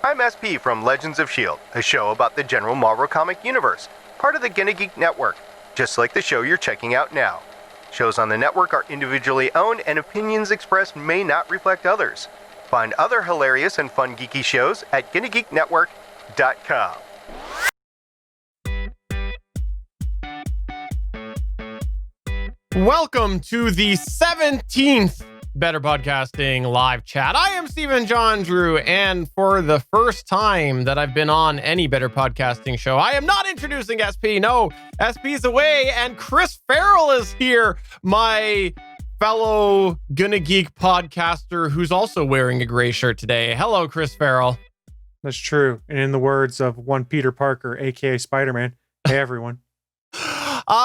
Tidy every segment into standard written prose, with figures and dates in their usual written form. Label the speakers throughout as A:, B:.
A: I'm SP from Legends of S.H.I.E.L.D., a show about the general Marvel comic universe, part of the GonnaGeek network, just like the show you're checking out now. Shows on the network are individually owned and opinions expressed may not reflect others. Find other hilarious and fun geeky shows at GonnaGeekNetwork.com.
B: Welcome to the 17th Better Podcasting live chat. I am Stephen Jondrew, and for the first time that I've been on any Better Podcasting show, I am not introducing SP. No, SP's away, and Chris Ferrell is here, my fellow GonnaGeek podcaster who's also wearing a gray shirt today. Hello, Chris Ferrell.
C: That's true. And in the words of one Peter Parker, aka Spider-Man, hey everyone.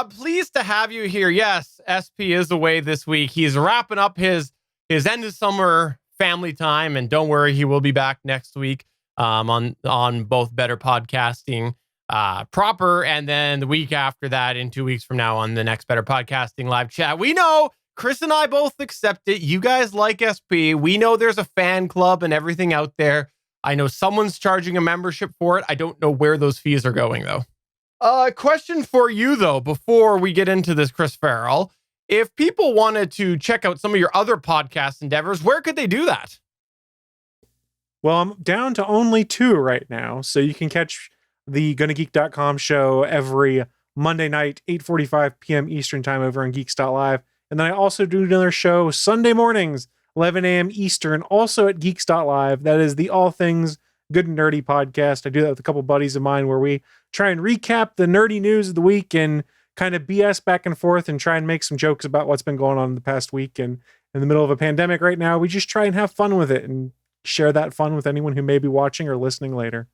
B: Pleased to have you here. Yes, SP is away this week. He's wrapping up his end of summer family time, and don't worry, he will be back next week on both Better Podcasting proper, and then the week after that, in 2 weeks from now, on the next Better Podcasting live chat. We know Chris and I both accept it. You guys like SP. We know there's a fan club and everything out there. I know someone's charging a membership for it. I don't know where those fees are going, though. Question for you, though, before we get into this, Chris Ferrell. If people wanted to check out some of your other podcast endeavors, where could they do that?
C: Well, I'm down to only 2 right now, so you can catch the GonnaGeek.com show every Monday night, 8:45 p.m. Eastern time over on Geeks.Live. And then I also do another show Sunday mornings, 11 a.m. Eastern, also at Geeks.Live. That is the All Things Good and Nerdy podcast. I do that with a couple buddies of mine where we try and recap the nerdy news of the week and kind of BS back and forth and try and make some jokes about what's been going on in the past week. And in the middle of a pandemic right now, we just try and have fun with it and share that fun with anyone who may be watching or listening later.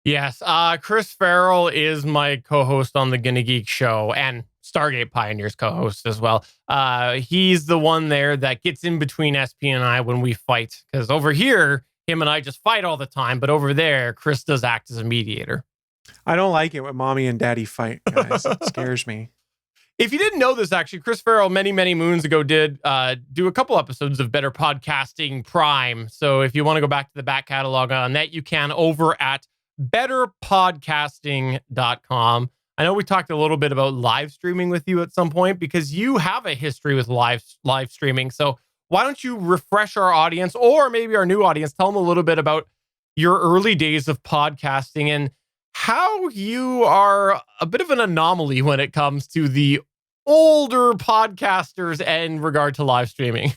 B: Yes, Chris Ferrell is my co-host on the GonnaGeek show and Stargate Pioneers co-host as well. He's the one there that gets in between SP and I when we fight, because over here, him and I just fight all the time, but over there, Chris does act as a mediator.
C: I don't like it when mommy and daddy fight, guys. It scares me.
B: If you didn't know this, actually, Chris Ferrell many moons ago did do a couple episodes of Better Podcasting Prime. So if you want to go back to the back catalog on that, you can over at betterpodcasting.com. I know we talked a little bit about live streaming with you at some point because you have a history with live streaming. So why don't you refresh our audience, or maybe our new audience, tell them a little bit about your early days of podcasting and how you are a bit of an anomaly when it comes to the older podcasters in regard to live streaming.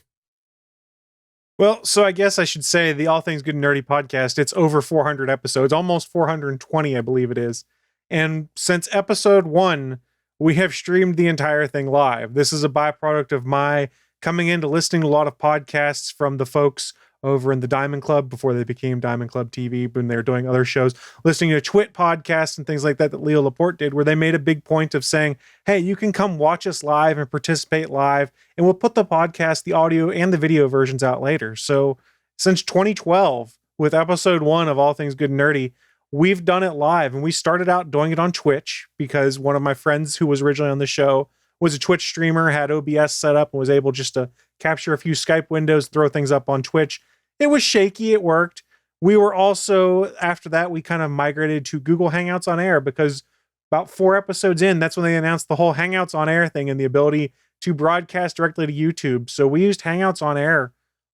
C: Well, so I guess I should say the All Things Good and Nerdy podcast, it's over 400 episodes, almost 420, I believe it is. And since episode 1, we have streamed the entire thing live. This is a byproduct of my coming into listening to a lot of podcasts from the folks over in the Diamond Club before they became Diamond Club TV, when they were doing other shows, listening to Twit podcasts and things like that Leo Laporte did, where they made a big point of saying, hey, you can come watch us live and participate live, and we'll put the podcast, the audio, and the video versions out later. So since 2012, with episode 1 of All Things Good and Nerdy, we've done it live, and we started out doing it on Twitch because one of my friends who was originally on the show was a Twitch streamer, had OBS set up, and was able just to capture a few Skype windows, throw things up on Twitch. It was shaky. It worked. We were also, after that, we kind of migrated to Google Hangouts on Air because about 4 episodes in, that's when they announced the whole Hangouts on Air thing and the ability to broadcast directly to YouTube. So we used Hangouts on Air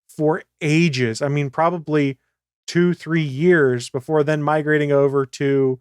C: for ages. I mean, probably 2-3 years before then migrating over to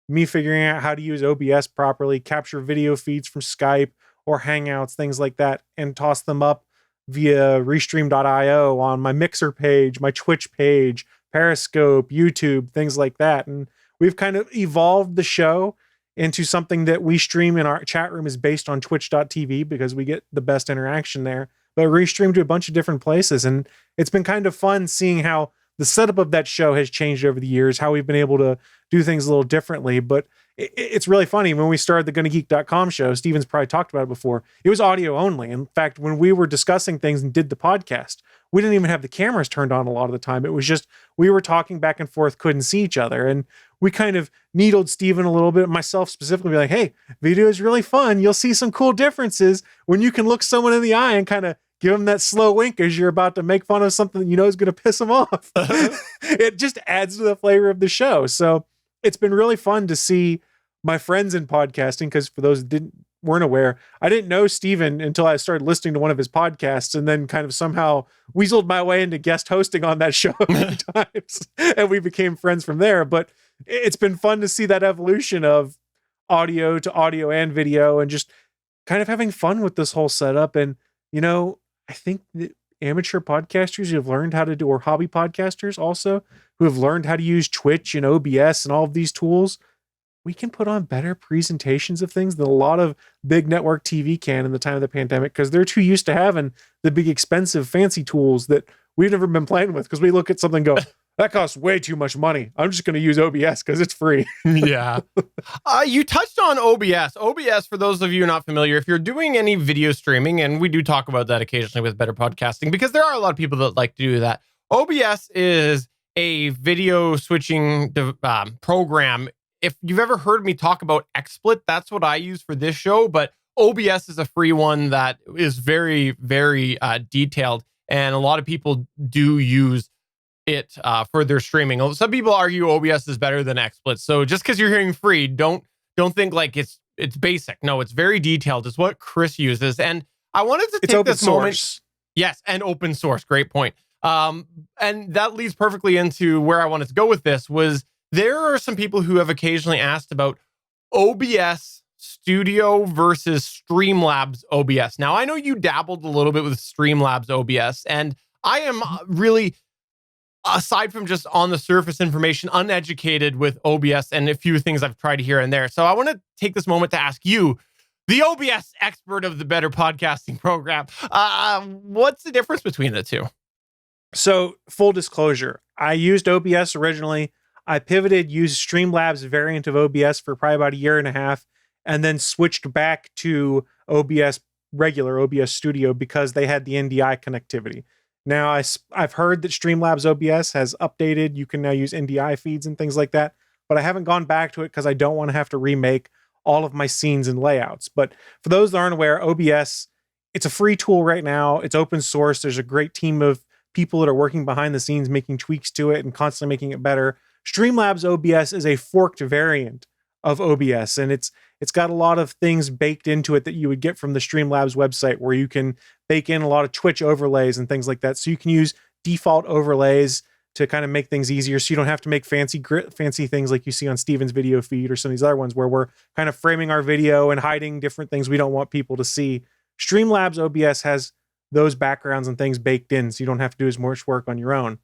C: me figuring out how to use OBS properly, capture video feeds from Skype or Hangouts, things like that, and toss them up via Restream.io on my Mixer page, my Twitch page, Periscope, YouTube, things like that. And we've kind of evolved the show into something that we stream in our chat room is based on Twitch.tv because we get the best interaction there, but restream to a bunch of different places. And it's been kind of fun seeing how the setup of that show has changed over the years, how we've been able to do things a little differently. But it's really funny. When we started the GonnaGeek.com show, Steven's probably talked about it before, it was audio only. In fact, when we were discussing things and did the podcast, we didn't even have the cameras turned on a lot of the time. It was just, we were talking back and forth, couldn't see each other. And we kind of needled Steven a little bit, myself specifically, be like, hey, video is really fun. You'll see some cool differences when you can look someone in the eye and kind of give them that slow wink as you're about to make fun of something that you know is going to piss them off. It just adds to the flavor of the show. So it's been really fun to see my friends in podcasting, because for those that weren't aware, I didn't know Steven until I started listening to one of his podcasts, and then kind of somehow weaseled my way into guest hosting on that show a few times, and we became friends from there. But it's been fun to see that evolution of audio to audio and video, and just kind of having fun with this whole setup. And, you know, I think that amateur podcasters who have learned how to do, or hobby podcasters also, who have learned how to use Twitch and OBS and all of these tools, we can put on better presentations of things than a lot of big network TV can in the time of the pandemic, because they're too used to having the big, expensive, fancy tools that we've never been playing with, because we look at something and go, that costs way too much money. I'm just going to use OBS because it's free.
B: Yeah. You touched on OBS. OBS, for those of you not familiar, if you're doing any video streaming, and we do talk about that occasionally with Better Podcasting, because there are a lot of people that like to do that. OBS is a video switching program. If you've ever heard me talk about XSplit, that's what I use for this show, but OBS is a free one that is very, very detailed, and a lot of people do use it for their streaming. Some people argue OBS is better than XSplit, so just because you're hearing free, don't think like it's basic. No, it's very detailed. It's what Chris uses, and I wanted to take this moment. Yes, and open source. Great point. And that leads perfectly into where I wanted to go with this. Was there are some people who have occasionally asked about OBS Studio versus Streamlabs OBS. Now, I know you dabbled a little bit with Streamlabs OBS, and I am really, aside from just on the surface information, uneducated with OBS and a few things I've tried here and there. So I want to take this moment to ask you, the OBS expert of the Better Podcasting program, what's the difference between the two?
C: So, full disclosure, I used OBS originally. I pivoted, used Streamlabs variant of OBS for probably about a year and a half, and then switched back to regular OBS Studio, because they had the NDI connectivity. Now, I've heard that Streamlabs OBS has updated. You can now use NDI feeds and things like that, but I haven't gone back to it because I don't want to have to remake all of my scenes and layouts. But for those that aren't aware, OBS, it's a free tool right now. It's open source. There's a great team of people that are working behind the scenes, making tweaks to it and constantly making it better. Streamlabs OBS is a forked variant of OBS, and it's got a lot of things baked into it that you would get from the Streamlabs website, where you can bake in a lot of Twitch overlays and things like that. So you can use default overlays to kind of make things easier, so you don't have to make fancy things like you see on Steven's video feed or some of these other ones where we're kind of framing our video and hiding different things we don't want people to see. Streamlabs OBS has those backgrounds and things baked in, so you don't have to do as much work on your own.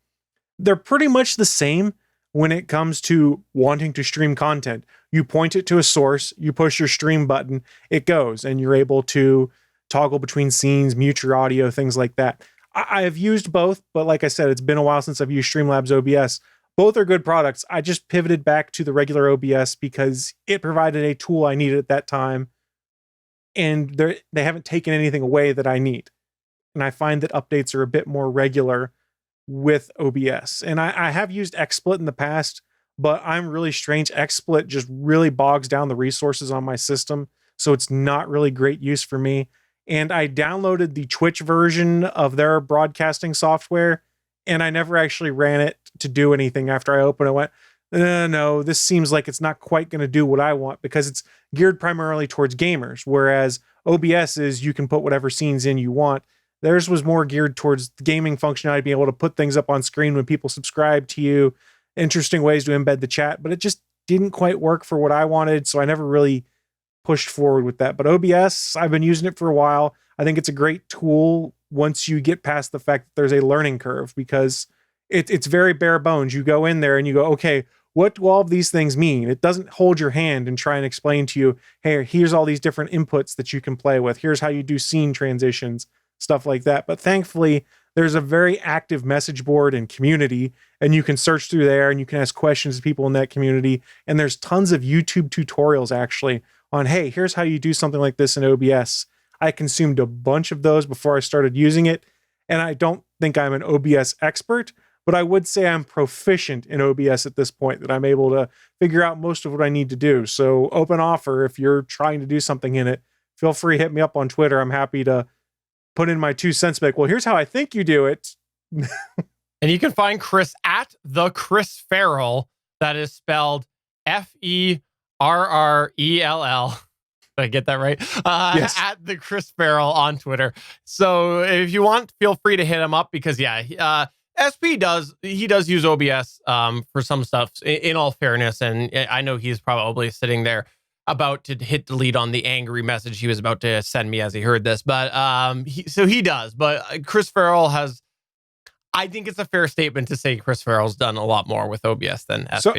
C: They're pretty much the same when it comes to wanting to stream content. You point it to a source, you push your stream button, it goes, and you're able to toggle between scenes, mute your audio, things like that. I have used both, but like I said, it's been a while since I've used Streamlabs OBS. Both are good products. I just pivoted back to the regular OBS because it provided a tool I needed at that time, and they haven't taken anything away that I need. And I find that updates are a bit more regular with OBS. And I have used XSplit in the past, but I'm really strange. XSplit just really bogs down the resources on my system, so it's not really great use for me. And I downloaded the Twitch version of their broadcasting software, and I never actually ran it to do anything. After I opened it, I went, no, this seems like it's not quite going to do what I want, because it's geared primarily towards gamers, whereas OBS is you can put whatever scenes in you want. Theirs was more geared towards the gaming functionality, being able to put things up on screen when people subscribe to you, interesting ways to embed the chat, but it just didn't quite work for what I wanted, so I never really pushed forward with that. But OBS, I've been using it for a while. I think it's a great tool once you get past the fact that there's a learning curve, because it's very bare bones. You go in there and you go, okay, what do all of these things mean? It doesn't hold your hand and try and explain to you, hey, here's all these different inputs that you can play with. Here's how you do scene transitions, stuff like that. But thankfully, there's a very active message board and community, and you can search through there and you can ask questions to people in that community. And there's tons of YouTube tutorials actually on, hey, here's how you do something like this in OBS. I consumed a bunch of those before I started using it, and I don't think I'm an OBS expert, but I would say I'm proficient in OBS at this point, that I'm able to figure out most of what I need to do. So open offer, if you're trying to do something in it, feel free to hit me up on Twitter. I'm happy to put in my 2 cents back. Well, here's how I think you do it.
B: And you can find Chris at the Chris Ferrell. That is spelled Ferrell. Did I get that right?
C: Yes.
B: At the Chris Ferrell on Twitter. So if you want, feel free to hit him up because SP does use OBS for some stuff. In all fairness, and I know he's probably sitting there about to hit delete on the angry message he was about to send me as he heard this. But he does. But Chris Ferrell has. I think it's a fair statement to say Chris Ferrell's done a lot more with OBS than SP.
C: So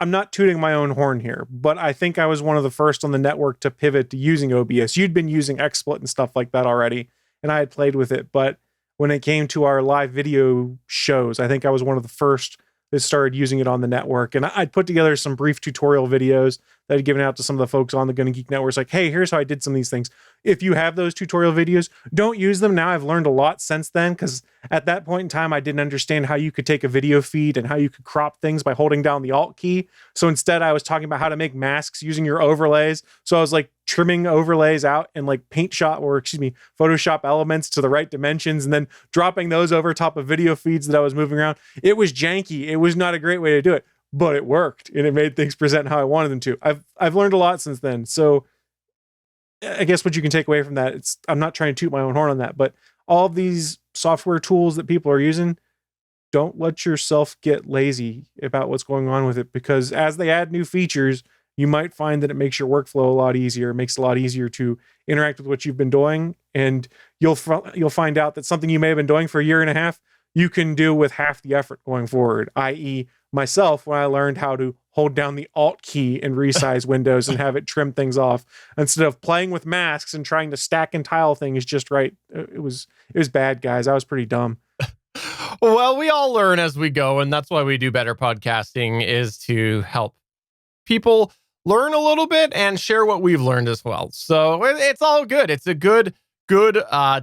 C: I'm not tooting my own horn here, but I think I was one of the first on the network to pivot to using OBS. You'd been using XSplit and stuff like that already, and I had played with it. But when it came to our live video shows, I think I was one of the first that started using it on the network. And I'd put together some brief tutorial videos that I'd given out to some of the folks on the GonnaGeek network. It's like, hey, here's how I did some of these things. If you have those tutorial videos, don't use them. Now I've learned a lot since then, because at that point in time, I didn't understand how you could take a video feed and how you could crop things by holding down the Alt key. So instead, I was talking about how to make masks using your overlays. So I was like trimming overlays out and like Photoshop elements to the right dimensions and then dropping those over top of video feeds that I was moving around. It was janky. It was not a great way to do it, but it worked and it made things present how I wanted them to. I've learned a lot since then. So I guess what you can take away from that, I'm not trying to toot my own horn on that, but all of these software tools that people are using, don't let yourself get lazy about what's going on with it, because as they add new features, you might find that it makes your workflow a lot easier. It makes it a lot easier to interact with what you've been doing. And you'll find out that something you may have been doing for a year and a half, you can do with half the effort going forward, i.e. myself, when I learned how to hold down the Alt key and resize windows and have it trim things off instead of playing with masks and trying to stack and tile things just right. It was bad, guys. I was pretty dumb.
B: Well, we all learn as we go, and that's why we do better podcasting, is to help people learn a little bit and share what we've learned as well. So it's all good. It's a good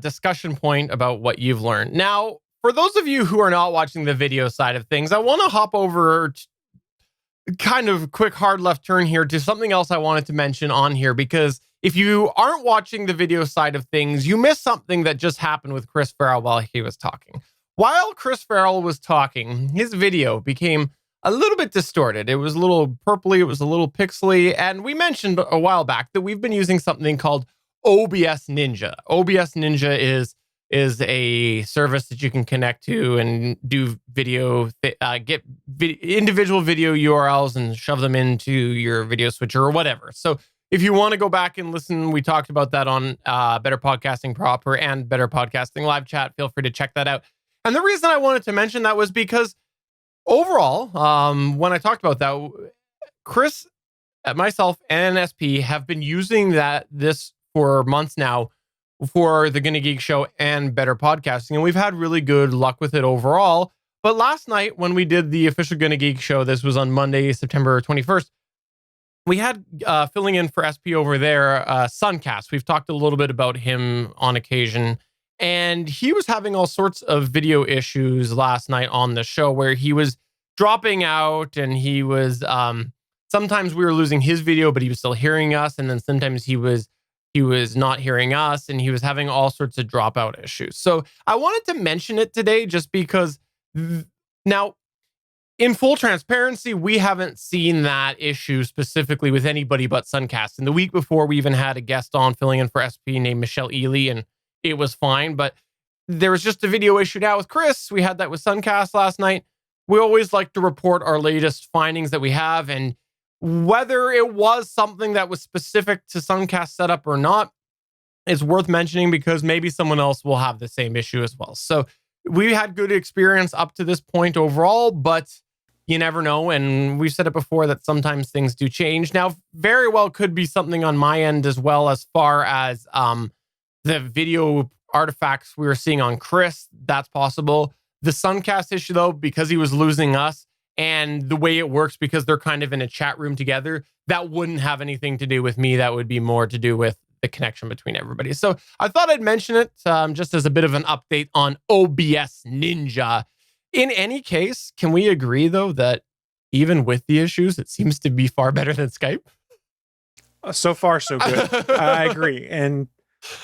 B: discussion point about what you've learned. Now, for those of you who are not watching the video side of things, I want to hop over kind of quick hard left turn here to something else I wanted to mention on here, because if you aren't watching the video side of things, you missed something that just happened with Chris Ferrell while he was talking. While Chris Ferrell was talking, his video became a little bit distorted. It was a little purpley, it was a little pixely, and we mentioned a while back that we've been using something called OBS Ninja. OBS Ninja is a service that you can connect to and do video, individual video URLs and shove them into your video switcher or whatever. So if you want to go back and listen, we talked about that on Better Podcasting Proper and Better Podcasting Live Chat. Feel free to check that out. And the reason I wanted to mention that was because overall, when I talked about that, Chris, myself, and SP have been using this for months now for the GonnaGeek show and Better Podcasting, and we've had really good luck with it overall. But last night, when we did the official GonnaGeek show, this was on Monday, September 21st, we had filling in for SP over there, Suncast. We've talked a little bit about him on occasion, and he was having all sorts of video issues last night on the show where he was dropping out, and he was sometimes we were losing his video, but he was still hearing us, and then sometimes he was not hearing us, and he was having all sorts of dropout issues. So I wanted to mention it today just because now, in full transparency, we haven't seen that issue specifically with anybody but Suncast. And the week before, we even had a guest on filling in for SP named Michelle Ely, and it was fine. But there was just a video issue now with Chris. We had that with Suncast last night. We always like to report our latest findings that we have, and whether it was something that was specific to Suncast setup or not is worth mentioning, because maybe someone else will have the same issue as well. So we had good experience up to this point overall, but you never know. And we've said it before that sometimes things do change. Now, very well could be something on my end as well, as far as the video artifacts we were seeing on Chris. That's possible. The Suncast issue, though, because he was losing us, and the way it works, because they're kind of in a chat room together, that wouldn't have anything to do with me. That would be more to do with the connection between everybody. So I thought I'd mention it just as a bit of an update on OBS Ninja. In any case, can we agree, though, that even with the issues, it seems to be far better than Skype?
C: So far, so good. I agree. And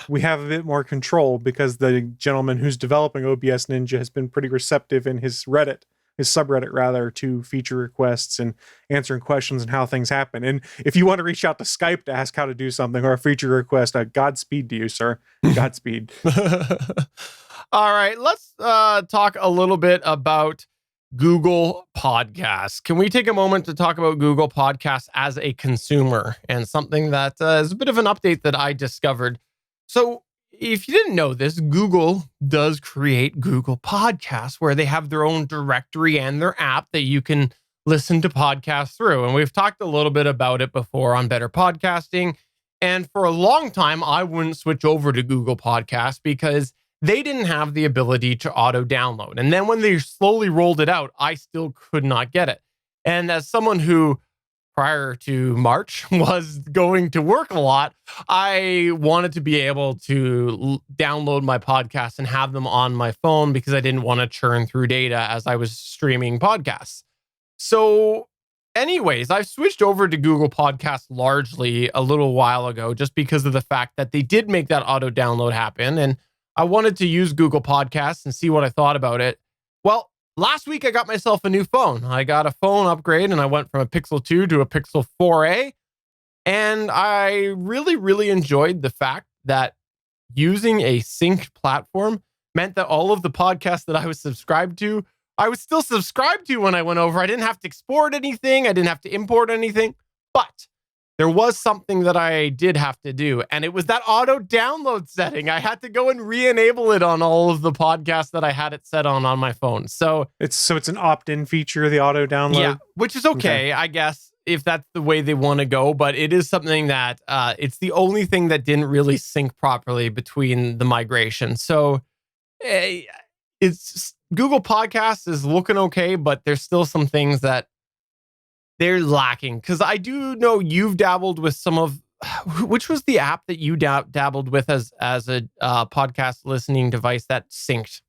C: we have a bit more control because the gentleman who's developing OBS Ninja has been pretty receptive in his subreddit rather, to feature requests and answering questions and how things happen. And if you want to reach out to Skype to ask how to do something or a feature request, Godspeed to you, sir. Godspeed.
B: All right, let's talk a little bit about Google Podcasts. Can we take a moment to talk about Google Podcasts as a consumer and something that is a bit of an update that I discovered? So if you didn't know this, Google does create Google Podcasts where they have their own directory and their app that you can listen to podcasts through. And we've talked a little bit about it before on Better Podcasting. And for a long time, I wouldn't switch over to Google Podcasts because they didn't have the ability to auto download. And then when they slowly rolled it out, I still could not get it. And as someone who prior to March was going to work a lot, I wanted to be able to download my podcasts and have them on my phone because I didn't want to churn through data as I was streaming podcasts. So anyways, I've switched over to Google Podcasts largely a little while ago just because of the fact that they did make that auto download happen. And I wanted to use Google Podcasts and see what I thought about it. Well, last week, I got myself a new phone. I got a phone upgrade and I went from a Pixel 2 to a Pixel 4a. And I really, really enjoyed the fact that using a synced platform meant that all of the podcasts that I was subscribed to, I was still subscribed to when I went over. I didn't have to export anything. I didn't have to import anything. But there was something that I did have to do, and it was that auto download setting. I had to go and re-enable it on all of the podcasts that I had it set on my phone. So
C: it's an opt-in feature, the auto download.
B: Yeah, which is okay, I guess, if that's the way they want to go. But it is something that it's the only thing that didn't really sync properly between the migration. So it's Google Podcasts is looking okay, but there's still some things that they're lacking, because I do know you've dabbled with some of, which was the app that you dabbled with as a podcast listening device that synced,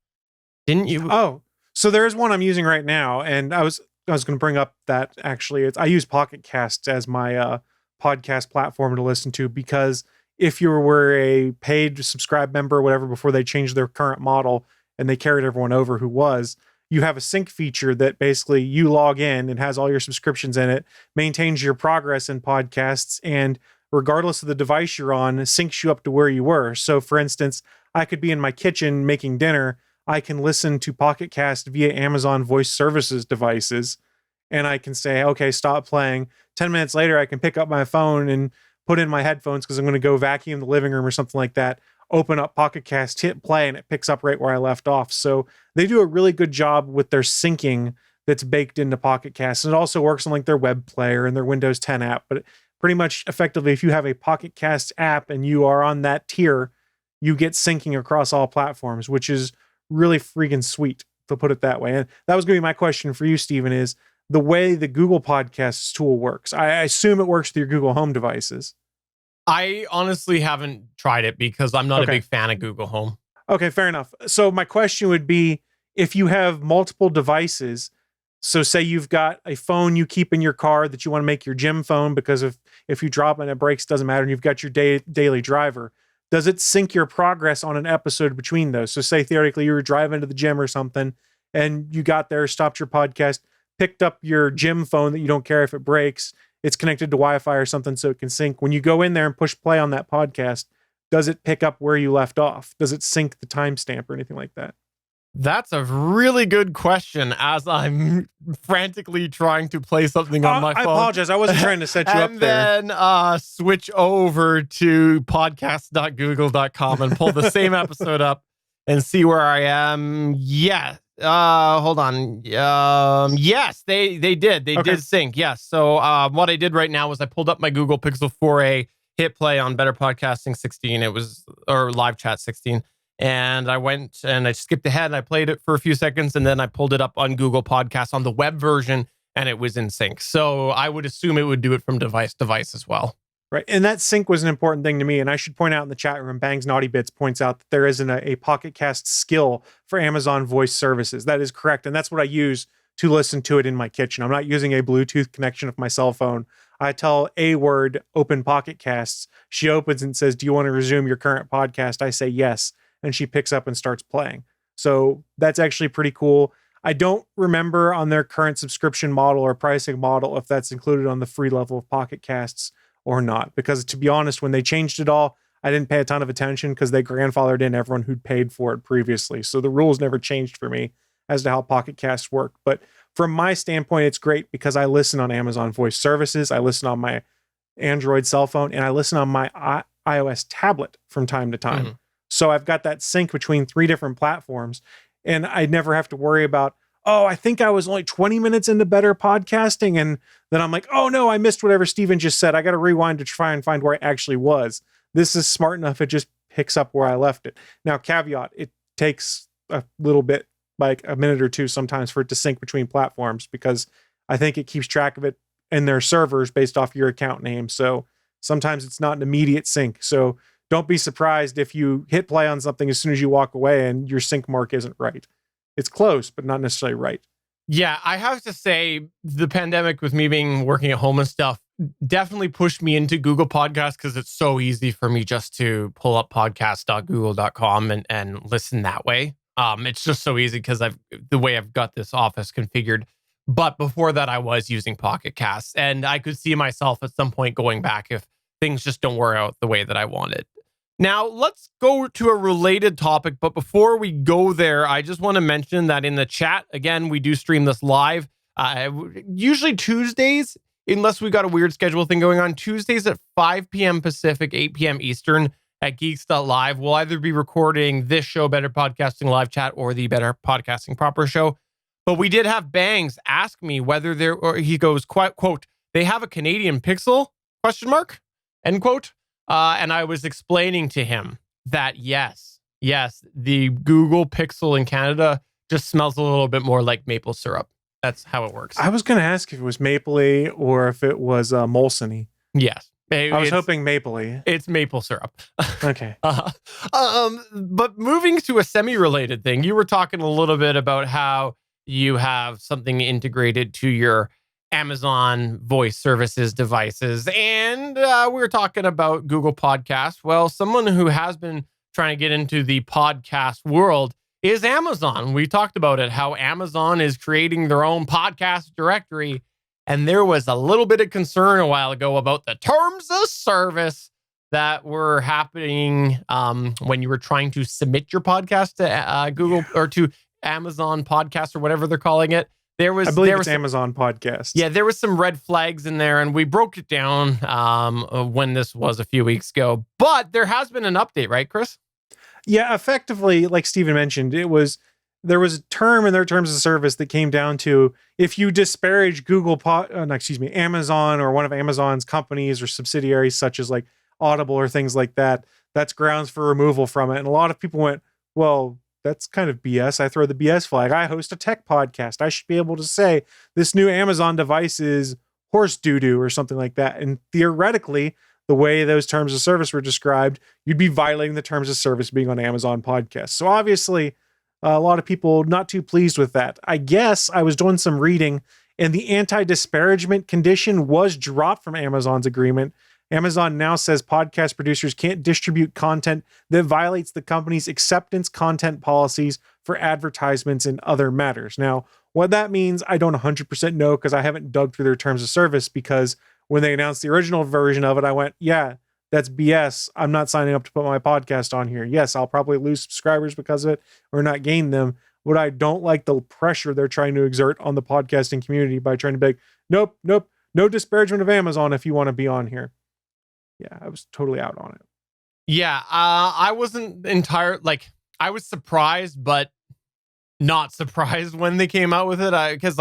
B: didn't you?
C: Oh, so there's one I'm using right now, and I was going to bring up that actually I use Pocket Casts as my podcast platform to listen to, because if you were a paid subscribe member or whatever before they changed their current model and they carried everyone over who was, you have a sync feature that basically you log in and has all your subscriptions in it, maintains your progress in podcasts, and regardless of the device you're on, syncs you up to where you were. So for instance, I could be in my kitchen making dinner. I can listen to Pocket Cast via Amazon Voice Services devices, and I can say, okay, stop playing. 10 minutes later, I can pick up my phone and put in my headphones because I'm going to go vacuum the living room or something like that. Open up Pocket Cast, hit play, and it picks up right where I left off. So they do a really good job with their syncing that's baked into Pocket Cast. And it also works on like their web player and their Windows 10 app. But pretty much effectively, if you have a Pocket Cast app and you are on that tier, you get syncing across all platforms, which is really freaking sweet, to put it that way. And that was going to be my question for you, Stephen, is the way the Google Podcasts tool works. I assume it works with your Google Home devices.
B: I honestly haven't tried it because I'm not a big fan of Google Home.
C: Okay, fair enough. So my question would be, if you have multiple devices, so say you've got a phone you keep in your car that you want to make your gym phone because if you drop it and it breaks, doesn't matter, and you've got your daily driver, does it sync your progress on an episode between those? So say theoretically you were driving to the gym or something and you got there, stopped your podcast, picked up your gym phone that you don't care if it breaks, it's connected to Wi-Fi or something so it can sync. When you go in there and push play on that podcast, does it pick up where you left off? Does it sync the timestamp or anything like that?
B: That's a really good question as I'm frantically trying to play something on my phone.
C: I apologize. I wasn't trying to set you up there.
B: And then switch over to podcast.google.com and pull the same episode up and see where I am. Yeah. Hold on. Yes, they did. They did sync. Yes. So what I did right now was I pulled up my Google Pixel 4a, hit play on Better Podcasting 16. It was, or Live Chat 16. And I went and I skipped ahead and I played it for a few seconds. And then I pulled it up on Google Podcasts on the web version and it was in sync. So I would assume it would do it from device to device as well.
C: Right. And that sync was an important thing to me. And I should point out in the chat room, Bangs Naughty Bits points out that there isn't a Pocket Cast skill for Amazon Voice Services. That is correct. And that's what I use to listen to it in my kitchen. I'm not using a Bluetooth connection of my cell phone. I tell A Word, open Pocket Casts. She opens and says, do you want to resume your current podcast? I say yes. And she picks up and starts playing. So that's actually pretty cool. I don't remember on their current subscription model or pricing model if that's included on the free level of Pocket Casts or not. Because to be honest, when they changed it all, I didn't pay a ton of attention because they grandfathered in everyone who'd paid for it previously. So the rules never changed for me as to how Pocket Casts work. But from my standpoint, it's great because I listen on Amazon Voice Services, I listen on my Android cell phone, and I listen on my iOS tablet from time to time.
B: Mhm.
C: So I've got that sync between 3 different platforms, and I never have to worry about, oh, I think I was only 20 minutes into better podcasting, and then I'm like, oh no, I missed whatever Steven just said. I got to rewind to try and find where I actually was. This is smart enough, it just picks up where I left it. Now, caveat, it takes a little bit, like a minute or two sometimes, for it to sync between platforms, because I think it keeps track of it in their servers based off your account name. So sometimes it's not an immediate sync. So don't be surprised if you hit play on something as soon as you walk away and your sync mark isn't right. It's close, but not necessarily right.
B: Yeah, I have to say the pandemic, with me being working at home and stuff, definitely pushed me into Google Podcasts, because it's so easy for me just to pull up podcast.google.com and listen that way. It's just so easy because the way I've got this office configured. But before that, I was using Pocket Casts, and I could see myself at some point going back if things just don't work out the way that I wanted. Now, let's go to a related topic. But before we go there, I just want to mention that in the chat, again, we do stream this live. Usually Tuesdays, unless we got a weird schedule thing going on, Tuesdays at 5 p.m. Pacific, 8 p.m. Eastern at Geeks.Live. We'll either be recording this show, Better Podcasting Live Chat, or the Better Podcasting Proper Show. But we did have Bangs ask me whether there, or he goes, quote, they have a Canadian Pixel, question mark, end quote. And I was explaining to him that yes, the Google Pixel in Canada just smells a little bit more like maple syrup. That's how it works.
C: I was going to ask if it was mapley or if it was Molson-y.
B: Yes.
C: I was hoping mapley.
B: It's maple syrup.
C: Okay.
B: But moving to a semi-related thing, you were talking a little bit about how you have something integrated to your Amazon Voice Services devices, and we were talking about Google Podcasts. Well, someone who has been trying to get into the podcast world is Amazon. We talked about it, how Amazon is creating their own podcast directory, and there was a little bit of concern a while ago about the terms of service that were happening when you were trying to submit your podcast to Google or to Amazon Podcast or whatever they're calling it. I believe it's Amazon Podcast. Yeah, there was some red flags in there, and we broke it down when this was a few weeks ago. But there has been an update, right, Chris?
C: Yeah, effectively, like Steven mentioned, there was a term in their terms of service that came down to, if you disparage Amazon or one of Amazon's companies or subsidiaries, such as like Audible or things like that, that's grounds for removal from it. And a lot of people went, well, that's kind of BS. I throw the BS flag. I host a tech podcast. I should be able to say this new Amazon device is horse doo-doo or something like that. And theoretically, the way those terms of service were described, you'd be violating the terms of service being on Amazon Podcasts. So obviously, a lot of people not too pleased with that. I guess I was doing some reading, and the anti-disparagement condition was dropped from Amazon's agreement. Amazon now says podcast producers can't distribute content that violates the company's acceptance content policies for advertisements and other matters. Now, what that means, I don't 100% know, because I haven't dug through their terms of service, because when they announced the original version of it, I went, yeah, that's BS. I'm not signing up to put my podcast on here. Yes, I'll probably lose subscribers because of it or not gain them. But I don't like the pressure they're trying to exert on the podcasting community by trying to be like, nope, no disparagement of Amazon if you want to be on here. Yeah, I was totally out on it.
B: Yeah, I wasn't I was surprised, but not surprised when they came out with it. Because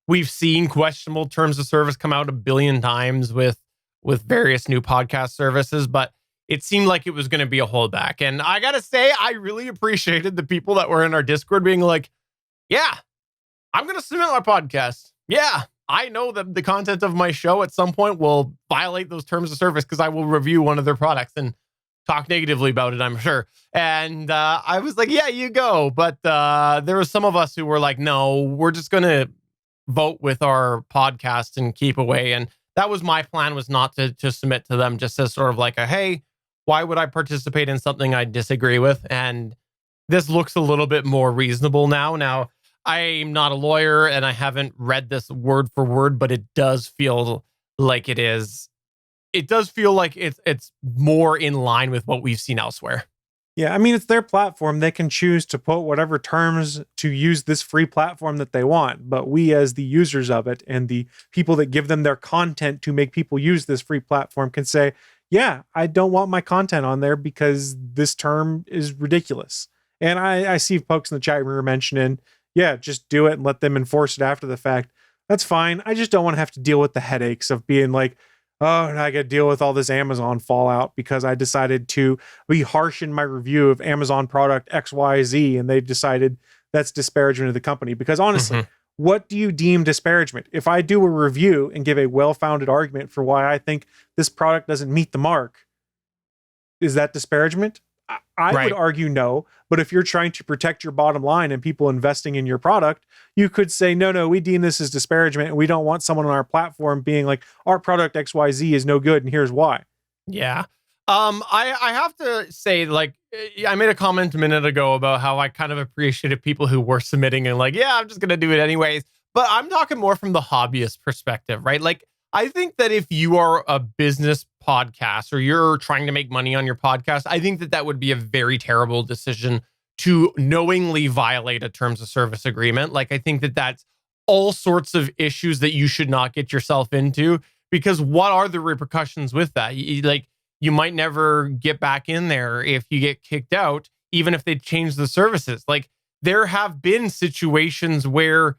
B: we've seen questionable terms of service come out a billion times with various new podcast services, but it seemed like it was going to be a holdback. And I got to say, I really appreciated the people that were in our Discord being like, yeah, I'm going to submit my podcast. Yeah, I know that the content of my show at some point will violate those terms of service because I will review one of their products and talk negatively about it, I'm sure. And I was like, yeah, you go. But there were some of us who were like, no, we're just going to vote with our podcast and keep away. And that was my plan, was not to submit to them just as sort of like a, hey, why would I participate in something I disagree with? And this looks a little bit more reasonable now. Now, I'm not a lawyer and I haven't read this word for word, but it does feel like it is. It does feel like it's more in line with what we've seen elsewhere.
C: Yeah, I mean, it's their platform. They can choose to put whatever terms to use this free platform that they want. But we, as the users of it and the people that give them their content to make people use this free platform, can say, yeah, I don't want my content on there because this term is ridiculous. And I see folks in the chat room mentioning, yeah, just do it and let them enforce it after the fact. That's fine. I just don't want to have to deal with the headaches of being like, oh, and I got to deal with all this Amazon fallout because I decided to be harsh in my review of Amazon product XYZ, and they decided that's disparagement of the company. Because honestly, what do you deem disparagement? If I do a review and give a well-founded argument for why I think this product doesn't meet the mark, is that disparagement? I would argue no, but if you're trying to protect your bottom line and people investing in your product, you could say, no, we deem this as disparagement and we don't want someone on our platform being like, our product XYZ is no good and here's why.
B: Yeah. I have to say, like, I made a comment a minute ago about how I kind of appreciated people who were submitting and like, yeah, I'm just going to do it anyways. But I'm talking more from the hobbyist perspective, right? Like, I think that if you are a business podcast or you're trying to make money on your podcast, I think that would be a very terrible decision to knowingly violate a terms of service agreement. Like, I think that that's all sorts of issues that you should not get yourself into, because what are the repercussions with that? You might never get back in there if you get kicked out, even if they change the services. Like, there have been situations where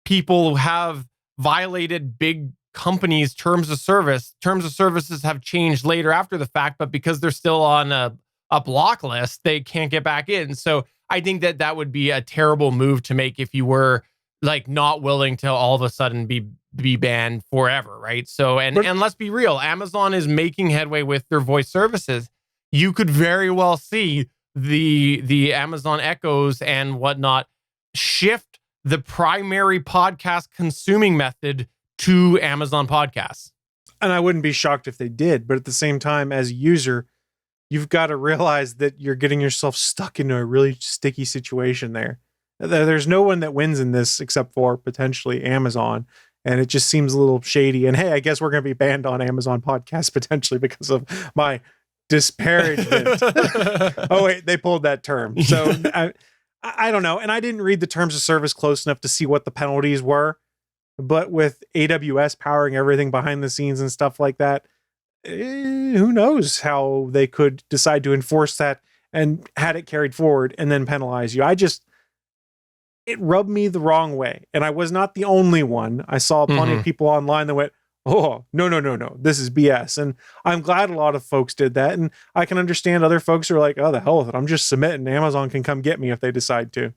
B: people have violated big companies' terms of services have changed later after the fact, but because they're still on a block list, they can't get back in. So I think that would be a terrible move to make if you were like not willing to all of a sudden be banned forever, right? So and let's be real, Amazon is making headway with their voice services. You could very well see the Amazon Echoes and whatnot shift the primary podcast consuming method to Amazon Podcasts.
C: And I wouldn't be shocked if they did, but at the same time, as a user, you've got to realize that you're getting yourself stuck into a really sticky situation there. There's no one that wins in this except for potentially Amazon. And it just seems a little shady. And hey, I guess we're going to be banned on Amazon Podcasts potentially because of my disparagement. Oh, wait, they pulled that term. So I don't know. And I didn't read the terms of service close enough to see what the penalties were. But with AWS powering everything behind the scenes and stuff like that, who knows how they could decide to enforce that and had it carried forward and then penalize you. It rubbed me the wrong way. And I was not the only one. I saw plenty of people online that went, oh, no, this is BS. And I'm glad a lot of folks did that. And I can understand other folks who are like, oh, the hell with it. I'm just submitting. Amazon can come get me if they decide to.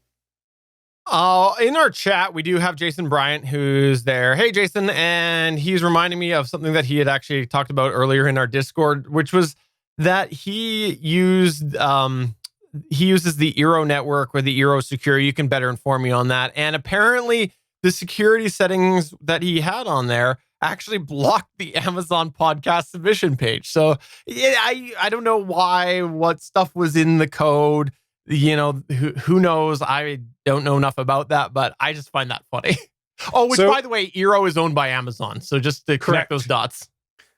B: In our chat, we do have Jason Bryant, who's there. Hey, Jason. And he's reminding me of something that he had actually talked about earlier in our Discord, which was that he uses the Eero network or the Eero Secure. You can better inform me on that. And apparently the security settings that he had on there actually blocked the Amazon podcast submission page. So yeah, I don't know what stuff was in the code. You know, who knows? I don't know enough about that, but I just find that funny. Oh, by the way, Eero is owned by Amazon. So just to connect those dots.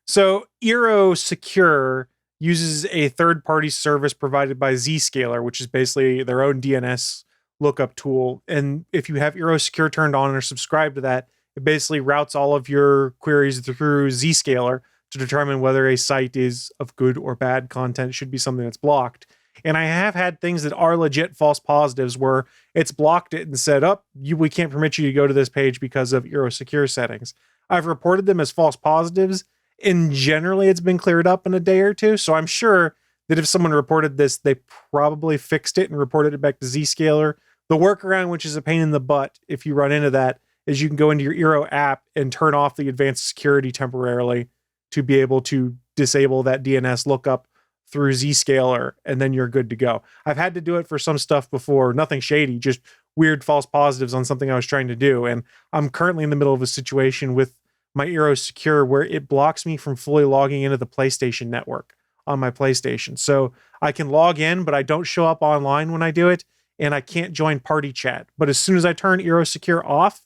C: So Eero Secure uses a third-party service provided by Zscaler, which is basically their own DNS lookup tool. And if you have Eero Secure turned on or subscribed to that, it basically routes all of your queries through Zscaler to determine whether a site is of good or bad content. It should be something that's blocked. And I have had things that are legit false positives where it's blocked it and said, we can't permit you to go to this page because of Eero Secure settings. I've reported them as false positives, and generally it's been cleared up in a day or two. So I'm sure that if someone reported this, they probably fixed it and reported it back to Zscaler. The workaround, which is a pain in the butt if you run into that, is you can go into your Eero app and turn off the advanced security temporarily to be able to disable that DNS lookup through Zscaler, and then you're good to go. I've had to do it for some stuff before, nothing shady, just weird false positives on something I was trying to do. And I'm currently in the middle of a situation with my Eero Secure where it blocks me from fully logging into the PlayStation network on my PlayStation. So I can log in, but I don't show up online when I do it, and I can't join party chat. But as soon as I turn Eero Secure off,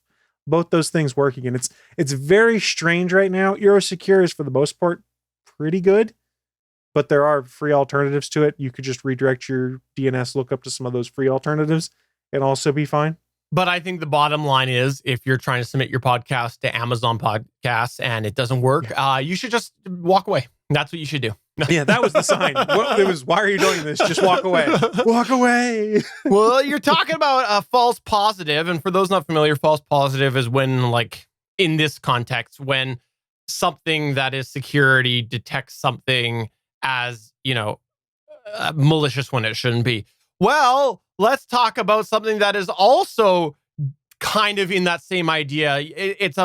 C: both those things work again. It's very strange right now. Eero Secure is for the most part pretty good, but there are free alternatives to it. You could just redirect your DNS lookup to some of those free alternatives and also be fine.
B: But I think the bottom line is, if you're trying to submit your podcast to Amazon Podcasts and it doesn't work, you should just walk away. That's what you should do.
C: Yeah, that was the sign. It was, why are you doing this? Just walk away. Walk away.
B: Well, you're talking about a false positive. And for those not familiar, false positive is when, like, in this context, when something that is security detects something as, malicious when it shouldn't be. Well, let's talk about something that is also kind of in that same idea. It's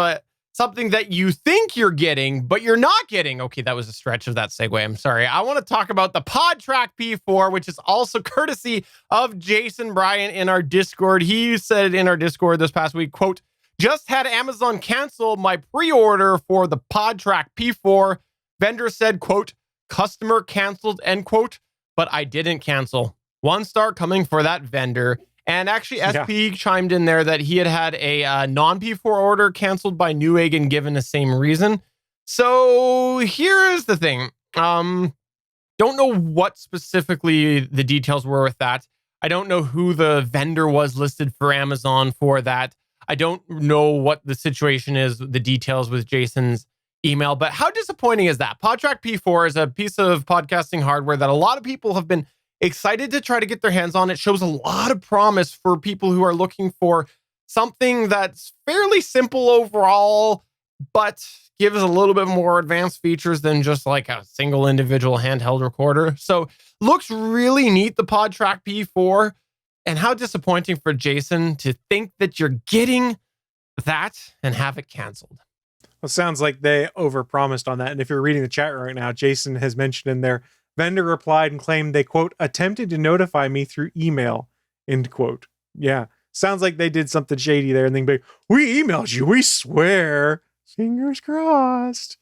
B: something that you think you're getting, but you're not getting. Okay, that was a stretch of that segue. I'm sorry. I want to talk about the PodTrack P4, which is also courtesy of Jason Bryant in our Discord. He said in our Discord this past week, quote, "Just had Amazon cancel my pre-order for the PodTrack P4. Vendor said, quote, customer canceled, end quote, but I didn't cancel. 1 star coming for that vendor." And actually, SP chimed in there that he had a non-P4 order canceled by Newegg and given the same reason. So here's the thing. Don't know what specifically the details were with that. I don't know who the vendor was listed for Amazon for that. I don't know what the situation is, the details with Jason's email, but how disappointing is that? PodTrack P4 is a piece of podcasting hardware that a lot of people have been excited to try to get their hands on. It shows a lot of promise for people who are looking for something that's fairly simple overall, but gives a little bit more advanced features than just like a single individual handheld recorder. So looks really neat, the PodTrack P4. And how disappointing for Jason to think that you're getting that and have it canceled.
C: Well, it sounds like they overpromised on that. And if you're reading the chat right now, Jason has mentioned in there, vendor replied and claimed they, quote, attempted to notify me through email, end quote. Yeah. Sounds like they did something shady there and then be, we emailed you, we swear. Fingers crossed.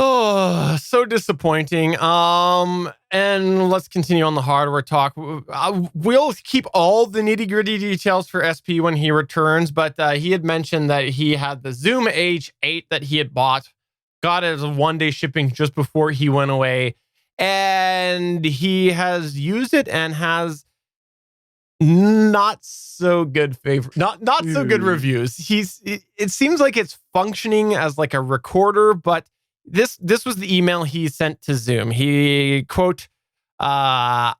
B: Oh, so disappointing. And let's continue on the hardware talk. We'll keep all the nitty-gritty details for SP when he returns, but he had mentioned that he had the Zoom H8 that he had bought, got it as a 1-day shipping just before he went away, and he has used it and has not so good so good reviews. It seems like it's functioning as like a recorder, but this was the email he sent to Zoom. He, quote, I'm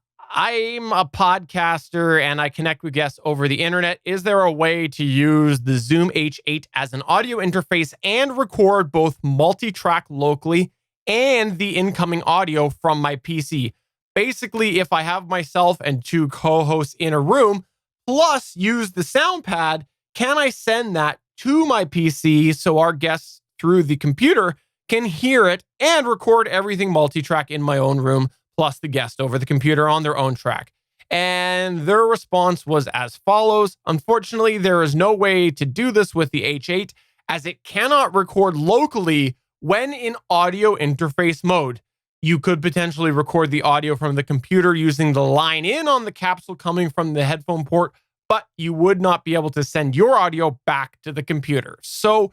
B: a podcaster and I connect with guests over the internet. Is there a way to use the Zoom H8 as an audio interface and record both multi-track locally and the incoming audio from my PC? Basically, if I have myself and 2 co-hosts in a room, plus use the sound pad, can I send that to my PC so our guests through the computer can hear it and record everything multi-track in my own room, plus the guest over the computer on their own track? And their response was as follows. Unfortunately, there is no way to do this with the H8 as it cannot record locally when in audio interface mode. You could potentially record the audio from the computer using the line in on the capsule coming from the headphone port, but you would not be able to send your audio back to the computer. So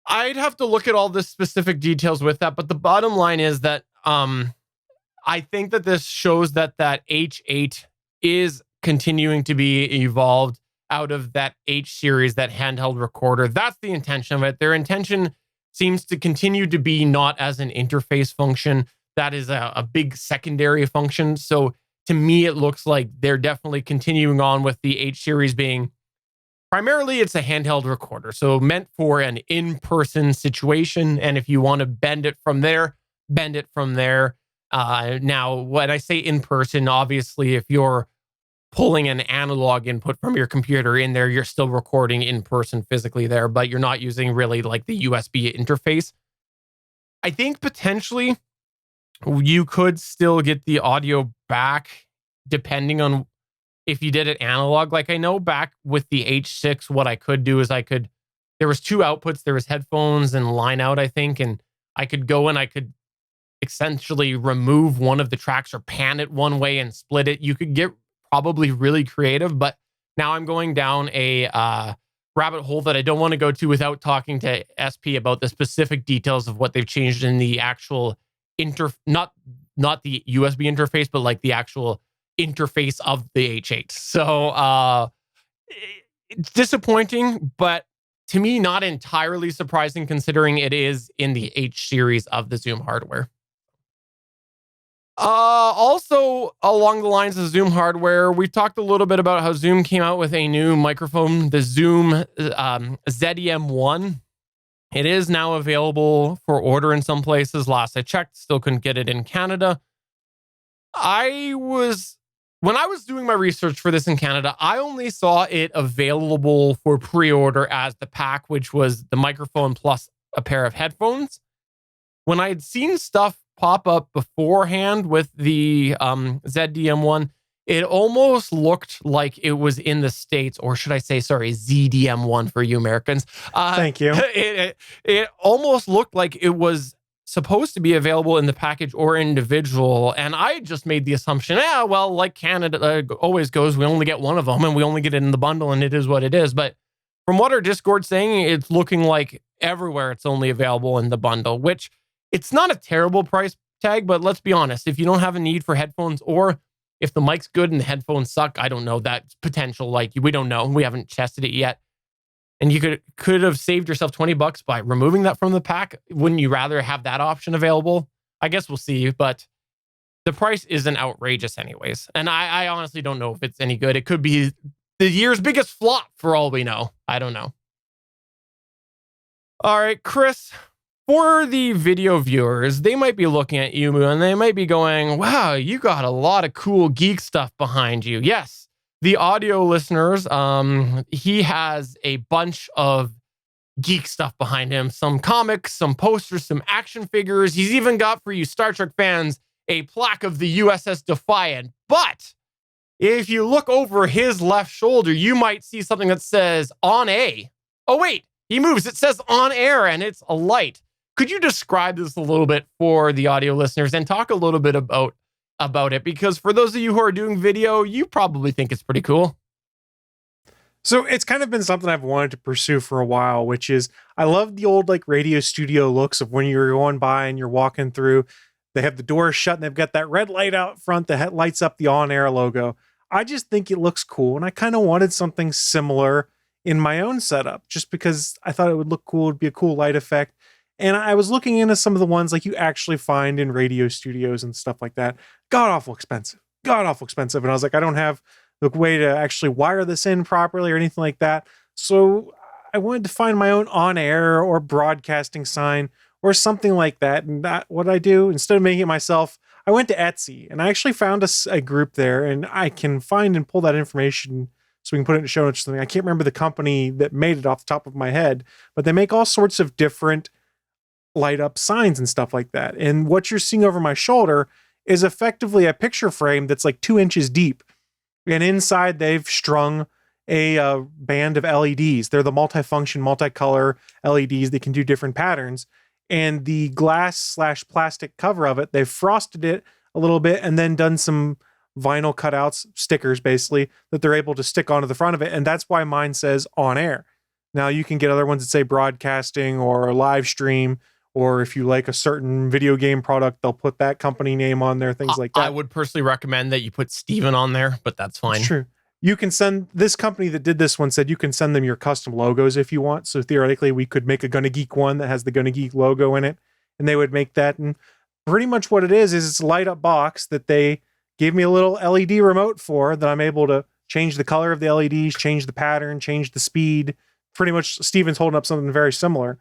B: I'd have to look at all the specific details with that, but the bottom line is that I think that this shows that H8 is continuing to be evolved out of that H series, that handheld recorder. That's the intention of it. Their intention seems to continue to be not as an interface function. That is a big secondary function. So to me, it looks like they're definitely continuing on with the H series being primarily it's a handheld recorder. So meant for an in-person situation. And if you want to bend it from there, bend it from there. Now, when I say in-person, obviously, if you're pulling an analog input from your computer in there, you're still recording in person physically there, but you're not using really like the USB interface. I think potentially you could still get the audio back depending on if you did it analog. Like I know back with the H6, what I could do is I could there was two outputs. There was headphones and line out, I think. And I could go and I could essentially remove one of the tracks or pan it one way and split it. You could get probably really creative, but now I'm going down a rabbit hole that I don't want to go to without talking to SP about the specific details of what they've changed in the actual not the USB interface, but like the actual interface of the H8. So it's disappointing, but to me, not entirely surprising considering it is in the H series of the Zoom hardware. Also, along the lines of Zoom hardware, we talked a little bit about how Zoom came out with a new microphone, the Zoom ZEM1. It is now available for order in some places. Last I checked, still couldn't get it in Canada. When I was doing my research for this in Canada, I only saw it available for pre-order as the pack, which was the microphone plus a pair of headphones. When I had seen stuff pop up beforehand with the ZDM1, it almost looked like it was in the States, or should I say, sorry, ZDM1 for you Americans.
C: Thank you.
B: It almost looked like it was supposed to be available in the package or individual. And I just made the assumption, well, like Canada always goes, we only get one of them and we only get it in the bundle and it is what it is. But from what our Discord's saying, it's looking like everywhere it's only available in the bundle, which it's not a terrible price tag, but let's be honest, if you don't have a need for headphones or if the mic's good and the headphones suck, I don't know, that's potential. Like, we don't know. We haven't tested it yet. And you could have saved yourself $20 by removing that from the pack. Wouldn't you rather have that option available? I guess we'll see, but the price isn't outrageous anyways. And I honestly don't know if it's any good. It could be the year's biggest flop for all we know. I don't know. All right, Chris, for the video viewers, they might be looking at you and they might be going, wow, you got a lot of cool geek stuff behind you. Yes. The audio listeners, he has a bunch of geek stuff behind him. Some comics, some posters, some action figures. He's even got, for you Star Trek fans, a plaque of the USS Defiant. But if you look over his left shoulder, you might see something that says on A. Oh, wait, he moves. It says on air and it's a light. Could you describe this a little bit for the audio listeners and talk a little bit about it? Because for those of you who are doing video, you probably think it's pretty cool.
C: So it's kind of been something I've wanted to pursue for a while, which is I love the old like radio studio looks of when you're going by and you're walking through, they have the doors shut and they've got that red light out front that lights up the on-air logo. I just think it looks cool. And I kind of wanted something similar in my own setup just because I thought it would look cool. It'd be a cool light effect. And I was looking into some of the ones like you actually find in radio studios and stuff like that. God awful expensive. And I was like, I don't have the way to actually wire this in properly or anything like that. So I wanted to find my own on-air or broadcasting sign or something like that. And what I do, instead of making it myself, I went to Etsy and I actually found a group there, and I can find and pull that information so we can put it in the show notes or something. I can't remember the company that made it off the top of my head, but they make all sorts of different light up signs and stuff like that. And what you're seeing over my shoulder is effectively a picture frame that's like 2 inches deep. And inside they've strung a band of LEDs. They're the multifunction, multicolor LEDs that can do different patterns. And the glass/plastic cover of it, they've frosted it a little bit and then done some vinyl cutouts, stickers basically, that they're able to stick onto the front of it. And that's why mine says on air. Now you can get other ones that say broadcasting or live stream, or if you like a certain video game product, they'll put that company name on there, things like that.
B: I would personally recommend that you put Steven on there, but that's fine.
C: It's true. You can send, this company that did this one said you can send them your custom logos if you want. So theoretically, we could make a GonnaGeek one that has the GonnaGeek logo in it, and they would make that. And pretty much what it is it's a light up box that they gave me a little LED remote for that I'm able to change the color of the LEDs, change the pattern, change the speed. Pretty much Steven's holding up something very similar.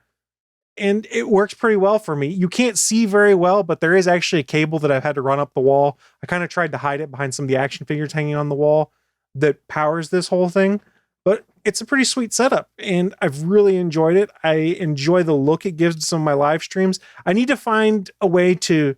C: And it works pretty well for me. You can't see very well, but there is actually a cable that I've had to run up the wall. I kind of tried to hide it behind some of the action figures hanging on the wall that powers this whole thing. But it's a pretty sweet setup, and I've really enjoyed it. I enjoy the look it gives to some of my live streams. I need to find a way to,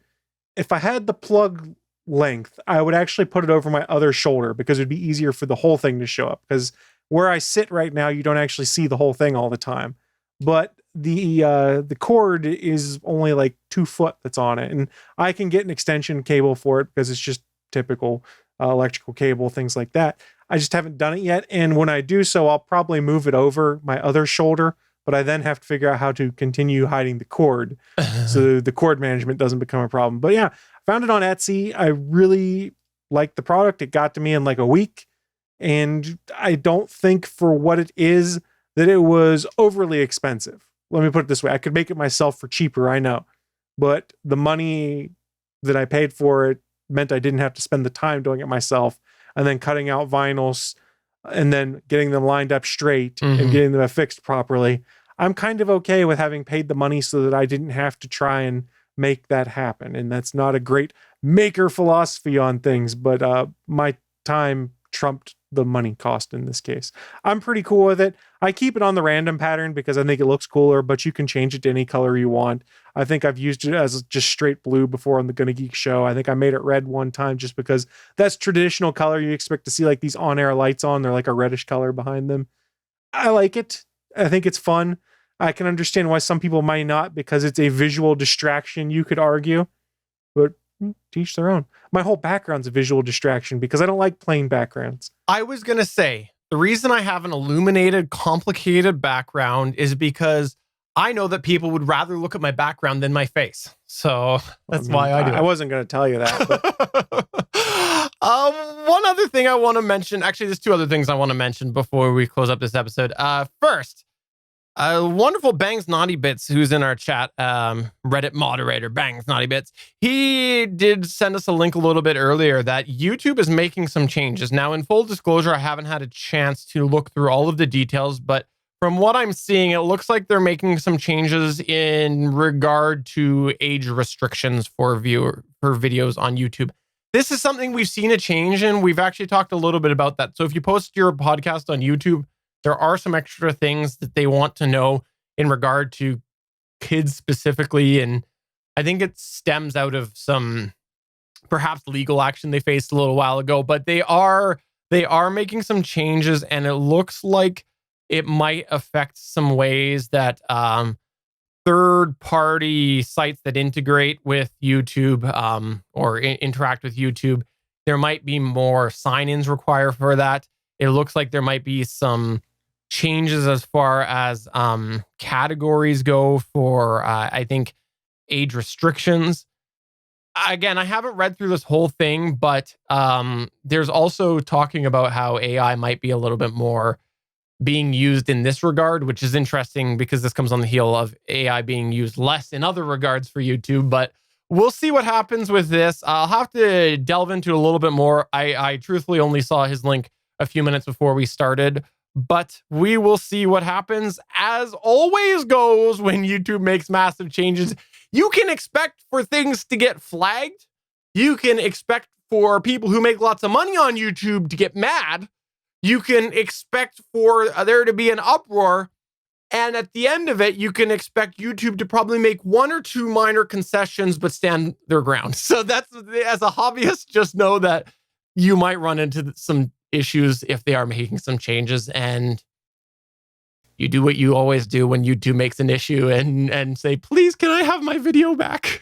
C: if I had the plug length, I would actually put it over my other shoulder because it'd be easier for the whole thing to show up. Because where I sit right now, you don't actually see the whole thing all the time. but the cord is only like 2 foot that's on it, and I can get an extension cable for it because it's just typical electrical cable, things like that. I just haven't done it yet, and when I do so, I'll probably move it over my other shoulder, but I then have to figure out how to continue hiding the cord so the cord management doesn't become a problem. But yeah, I found it on Etsy. I really like the product. It got to me in like a week, and I don't think for what it is that it was overly expensive. Let me put it this way. I could make it myself for cheaper, I know, but the money that I paid for it meant I didn't have to spend the time doing it myself and then cutting out vinyls and then getting them lined up straight and getting them affixed properly. I'm kind of okay with having paid the money so that I didn't have to try and make that happen. And that's not a great maker philosophy on things, but my time trumped the money cost in this case. I'm pretty cool with it. I keep it on the random pattern because I think it looks cooler, but you can change it to any color you want. I think I've used it as just straight blue before on the GonnaGeek show. I think I made it red one time just because that's traditional color. You expect to see like these on-air lights on. They're like a reddish color behind them. I like it. I think it's fun. I can understand why some people might not because it's a visual distraction, you could argue, but teach their own. My whole background's a visual distraction because I don't like plain backgrounds.
B: I was going to say, the reason I have an illuminated, complicated background is because I know that people would rather look at my background than my face. So that's why I do it.
C: I wasn't going to tell you that.
B: But. One other thing I want to mention, actually, there's 2 other things I want to mention before we close up this episode. First, wonderful Bangs Naughty Bits, who's in our chat, Reddit moderator, Bangs Naughty Bits. He did send us a link a little bit earlier that YouTube is making some changes. Now, in full disclosure, I haven't had a chance to look through all of the details, but from what I'm seeing, it looks like they're making some changes in regard to age restrictions for videos on YouTube. This is something we've seen a change in. We've actually talked a little bit about that. So if you post your podcast on YouTube, there are some extra things that they want to know in regard to kids specifically. And I think it stems out of some perhaps legal action they faced a little while ago, but they are making some changes, and it looks like it might affect some ways that third-party sites that integrate with YouTube or interact with YouTube, there might be more sign-ins required for that. It looks like there might be some changes as far as categories go for, I think, age restrictions. Again, I haven't read through this whole thing, but there's also talking about how AI might be a little bit more being used in this regard, which is interesting because this comes on the heel of AI being used less in other regards for YouTube. But we'll see what happens with this. I'll have to delve into it a little bit more. I truthfully only saw his link a few minutes before we started, but we will see what happens. As always goes when YouTube makes massive changes, you can expect for things to get flagged. You can expect for people who make lots of money on YouTube to get mad. You can expect for there to be an uproar. And at the end of it, you can expect YouTube to probably make 1 or 2 minor concessions, but stand their ground. So that's, as a hobbyist, just know that you might run into some issues if they are making some changes, and you do what you always do when YouTube makes an issue and say, please, can I have my video back?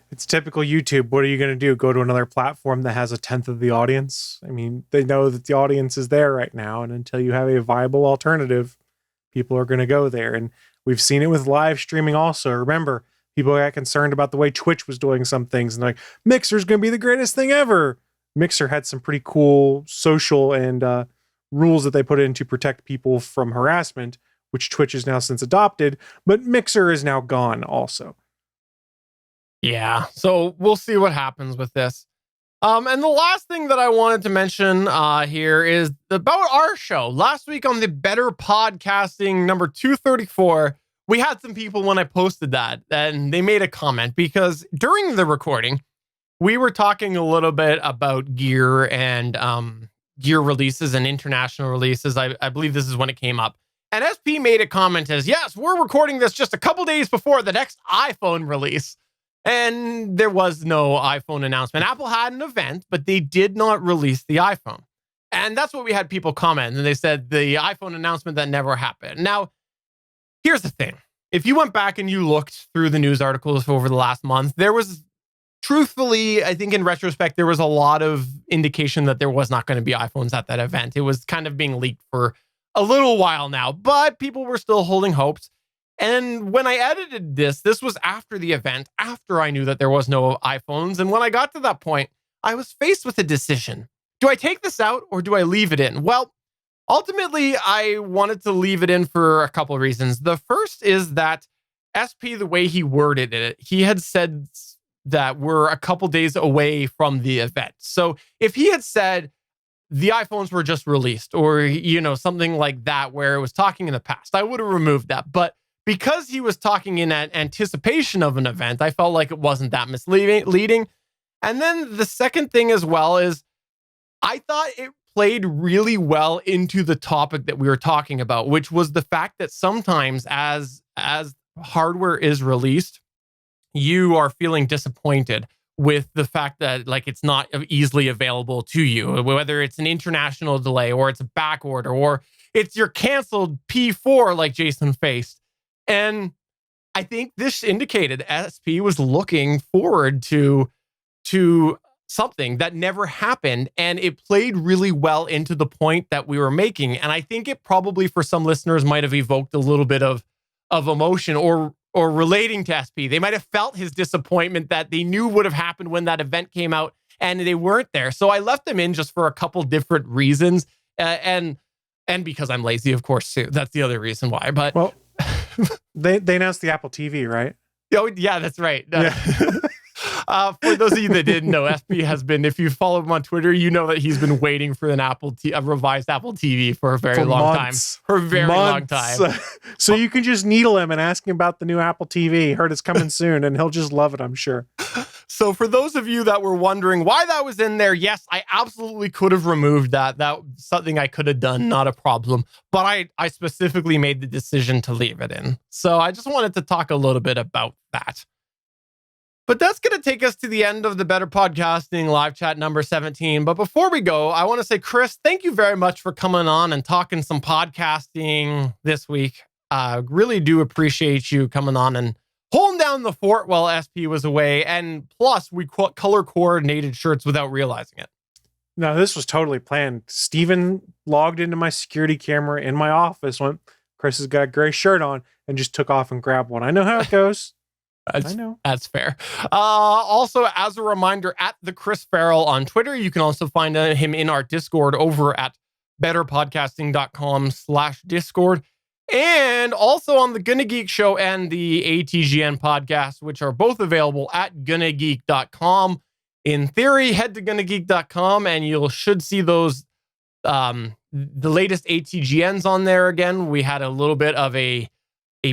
C: It's typical YouTube. What are you going to do? Go to another platform that has 1/10 of the audience? I mean, they know that the audience is there right now, and until you have a viable alternative, people are going to go there. And we've seen it with live streaming also. Remember, people got concerned about the way Twitch was doing some things, and like, Mixer's going to be the greatest thing ever. Mixer had some pretty cool social and rules that they put in to protect people from harassment, which Twitch has now since adopted, but Mixer is now gone also.
B: Yeah, so we'll see what happens with this. And the last thing that I wanted to mention here is about our show. Last week on the Better Podcasting number 234, we had some people when I posted that, and they made a comment because during the recording, we were talking a little bit about gear and gear releases and international releases. I believe this is when it came up. And SP made a comment as, yes, we're recording this just a couple days before the next iPhone release. And there was no iPhone announcement. Apple had an event, but they did not release the iPhone. And that's what we had people comment. And they said the iPhone announcement that never happened. Now, here's the thing. If you went back and you looked through the news articles over the last month, there was, truthfully, I think in retrospect, there was a lot of indication that there was not going to be iPhones at that event. It was kind of being leaked for a little while now, but people were still holding hopes. And when I edited this was after the event, after I knew that there was no iPhones. And when I got to that point, I was faced with a decision. Do I take this out or do I leave it in? Well, ultimately, I wanted to leave it in for a couple of reasons. The first is that SP, the way he worded it, he had said that we're a couple days away from the event. So if he had said the iPhones were just released or, you know, something like that, where it was talking in the past, I would have removed that. But because he was talking in anticipation of an event, I felt like it wasn't that misleading. And then the second thing as well is I thought it played really well into the topic that we were talking about, which was the fact that sometimes as hardware is released, you are feeling disappointed with the fact that like it's not easily available to you, whether it's an international delay or it's a back order or it's your canceled P4 like Jason faced. And I think this indicated SP was looking forward to something that never happened, and it played really well into the point that we were making. And I think it probably for some listeners might have evoked a little bit of emotion or relating to SP. They might have felt his disappointment that they knew would have happened when that event came out and they weren't there. So I left them in just for a couple different reasons, and because I'm lazy, of course, too. That's the other reason why. But
C: well, they announced the Apple TV, right?
B: Oh yeah, that's right.
C: Yeah.
B: For those of you that didn't know, SP has been, if you follow him on Twitter, you know that he's been waiting for a revised Apple TV for a very long time. For a very long time.
C: So you can just needle him and ask him about the new Apple TV. Heard it's coming soon, and he'll just love it, I'm sure.
B: So for those of you that were wondering why that was in there, yes, I absolutely could have removed that. That was something I could have done, not a problem. But I specifically made the decision to leave it in. So I just wanted to talk a little bit about that. But that's going to take us to the end of the Better Podcasting live chat number 17. But before we go, I want to say, Chris, thank you very much for coming on and talking some podcasting this week. Really do appreciate you coming on and holding down the fort while SP was away. And plus, we color coordinated shirts without realizing it.
C: No, this was totally planned. Steven logged into my security camera in my office, went, Chris has got a gray shirt on, and just took off and grabbed one. I know how it goes. I know. That's
B: fair. Also, as a reminder, at the Chris Ferrell on Twitter, you can also find him in our Discord over at betterpodcasting.com/Discord. And also on the GonnaGeek show and the ATGN podcast, which are both available at GonnaGeek.com. In theory, head to GonnaGeek.com and you should see those, the latest ATGNs on there again. We had a little bit of a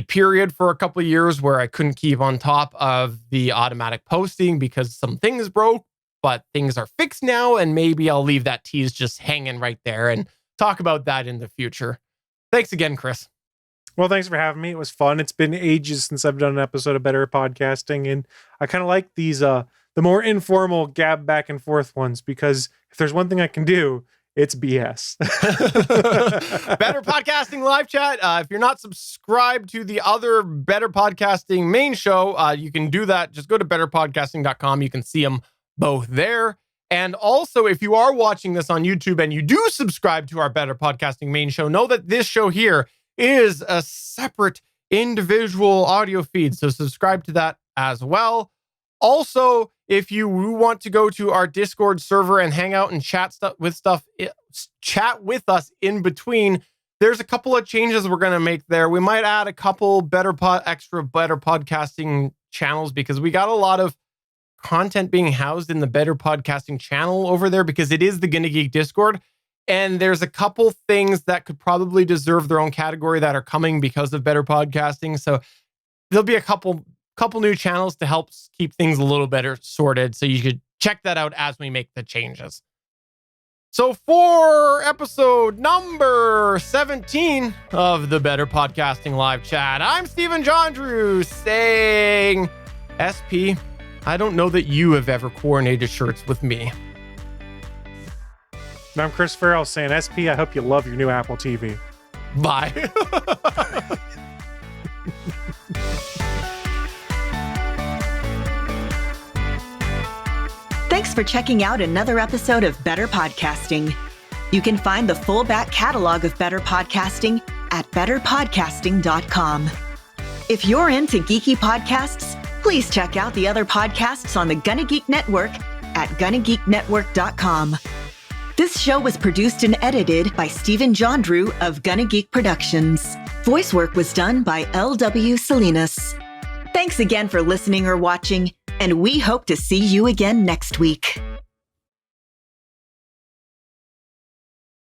B: period for a couple of years where I couldn't keep on top of the automatic posting because some things broke, but things are fixed now, and maybe I'll leave that tease just hanging right there and talk about that in the future. Thanks again, Chris.
C: Well, thanks for having me. It was fun. It's been ages since I've done an episode of Better Podcasting, and I kind of like these the more informal gab back and forth ones, because if there's one thing I can do, it's BS.
B: Better Podcasting live chat. If you're not subscribed to the other Better Podcasting main show, you can do that. Just go to betterpodcasting.com. You can see them both there. And also, if you are watching this on YouTube and you do subscribe to our Better Podcasting main show, know that this show here is a separate individual audio feed. So subscribe to that as well. Also, if you want to go to our Discord server and hang out and chat with us in between, there's a couple of changes we're going to make there. We might add a couple extra Better Podcasting channels, because we got a lot of content being housed in the Better Podcasting channel over there, because it is the GonnaGeek Discord. And there's a couple things that could probably deserve their own category that are coming because of Better Podcasting. So there'll be a couple new channels to help keep things a little better sorted. So you should check that out as we make the changes. So for episode number 17 of the Better Podcasting live chat, I'm Stephen Jondrew saying, SP, I don't know that you have ever coordinated shirts with me.
C: And I'm Chris Ferrell saying, SP, I hope you love your new Apple TV.
B: Bye.
D: Thanks for checking out another episode of Better Podcasting. You can find the full back catalog of Better Podcasting at betterpodcasting.com. If you're into geeky podcasts, please check out the other podcasts on the GonnaGeek Network at GonnaGeekNetwork.com. This show was produced and edited by Stephen Jondrew of GonnaGeek Productions. Voice work was done by L.W. Salinas. Thanks again for listening or watching, and we hope to see you again next week.